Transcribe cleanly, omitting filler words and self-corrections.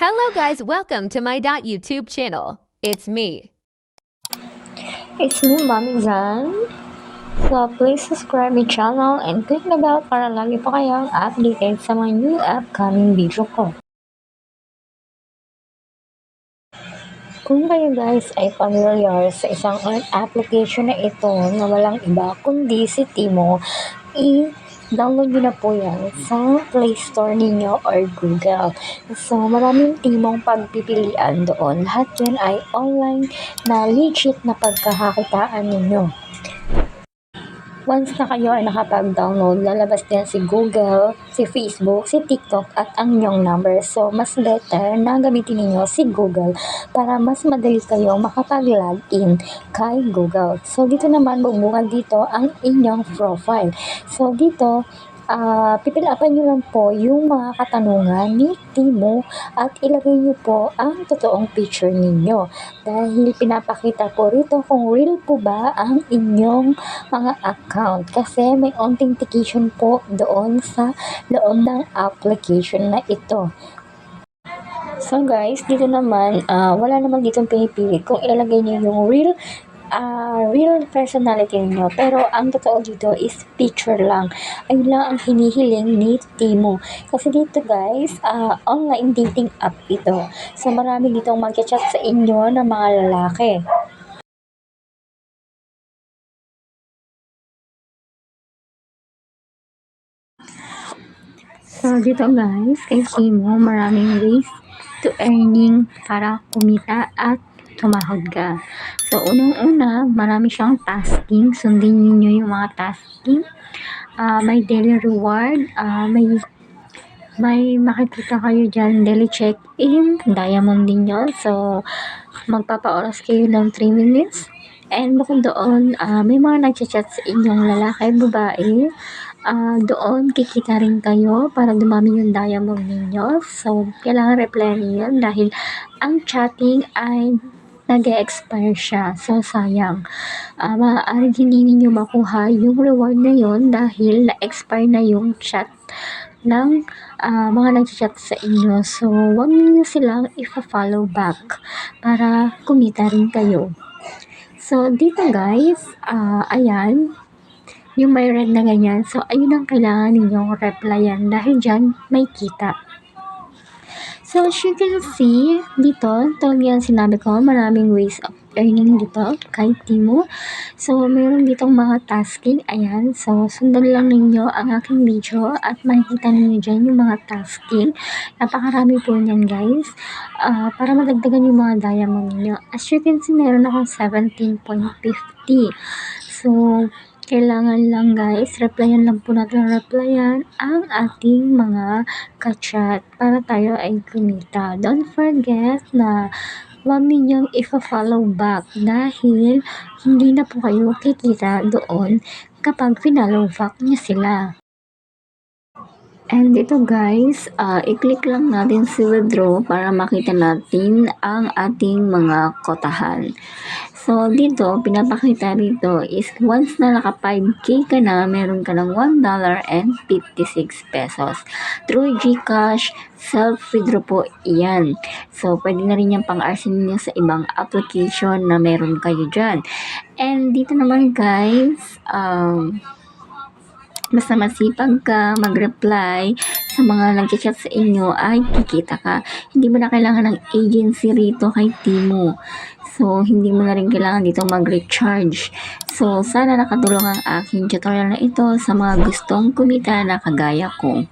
Hello guys, welcome to my .youtube channel. It's me. It's me, Mommy Zan. So, please subscribe my channel and click the bell para lagi po kayong updated sa mga new upcoming video ko. Kung kayo guys ay familiar sa isang application na ito na walang iba kundi si Timo, i-download nyo na po yan sa Play Store ninyo or Google. So, maraming Timong pagpipilian doon. Lahat yan ay online na legit na pagkakakitaan ninyo. Once na kayo ay nakapag-download, lalabas din si Google, si Facebook, si TikTok at ang inyong number. So, mas better na gamitin niyo si Google para mas madali kayong makapag-login kay Google. So, dito naman bubungad dito ang inyong profile. So, dito, pipilapan nyo lang po yung mga katanungan ni Timo at ilagay nyo po ang totoong picture ninyo dahil pinapakita po rito kung real po ba ang inyong mga account kasi may authentication po doon sa loob ng application na ito. So guys, dito naman, wala naman ditong pinipili kung ilalagay nyo yung real personality niyo. Pero ang totoo dito is picture lang. Ayun lang ang hinihiling ni Timo. Kasi dito guys, online dating app ito. So marami ditong mag-chat sa inyo ng mga lalaki. So dito guys, kay Timo, maraming ways to earning para kumita at tumahod ka. So, unang-una, marami siyang tasking. Sundin niyo yung mga tasking. May daily reward. May makikita kayo dyan, daily check-in. Diamond din yun. So, magpapaoras kayo ng 3 minutes. And bukod doon, may mga nagchat-chat sa inyong lalaki, babae. Doon kikita rin kayo para dumami yung diamond ninyo. So, kailangan reply niyo yun dahil ang chatting ay nag-expire siya. So, sayang. Maaaring hindi ninyo makuha yung reward na yun dahil na-expire na yung chat ng mga nag-chat sa inyo. So, huwag niyo silang i-follow back para kumita rin kayo. So, dito guys, ayan, yung may red na ganyan. So, ayun ang kailangan ninyong replyan dahil dyan may kita. So, as you can see, dito, tulad yan sinabi ko, maraming ways of earning dito kay Timo. So, meron ditong mga tasking. Ayan. So, sundan lang ninyo ang aking video at makikita ninyo dyan yung mga tasking. Napakarami po niyan, guys. Para madagdagan yung mga diamond ninyo. As you can see, meron akong 17.50. So, kailangan lang guys, replyan lang po natin ang ating mga ka-chat para tayo ay kumita. Don't forget na huwag ninyong i-follow back dahil hindi na po kayo kikita doon kapag pinollow back niyo sila. And ito guys, i-click lang natin si withdraw para makita natin ang ating mga kotahan. So, dito, pinapakita rito is once na naka 5K ka na, meron ka ng $1.56 pesos. Through GCash, self-withdraw po iyan. So, pwede na rin yung pang-arsin niyo sa ibang application na meron kayo dyan. And dito naman guys, basta masipag ka, mag-reply sa mga nag-chat sa inyo ay kikita ka. Hindi mo na kailangan ng agency rito kay Timo. So, hindi mo na rin kailangan dito mag-recharge. So, sana nakatulong ang aking tutorial na ito sa mga gustong kumita na kagaya ko.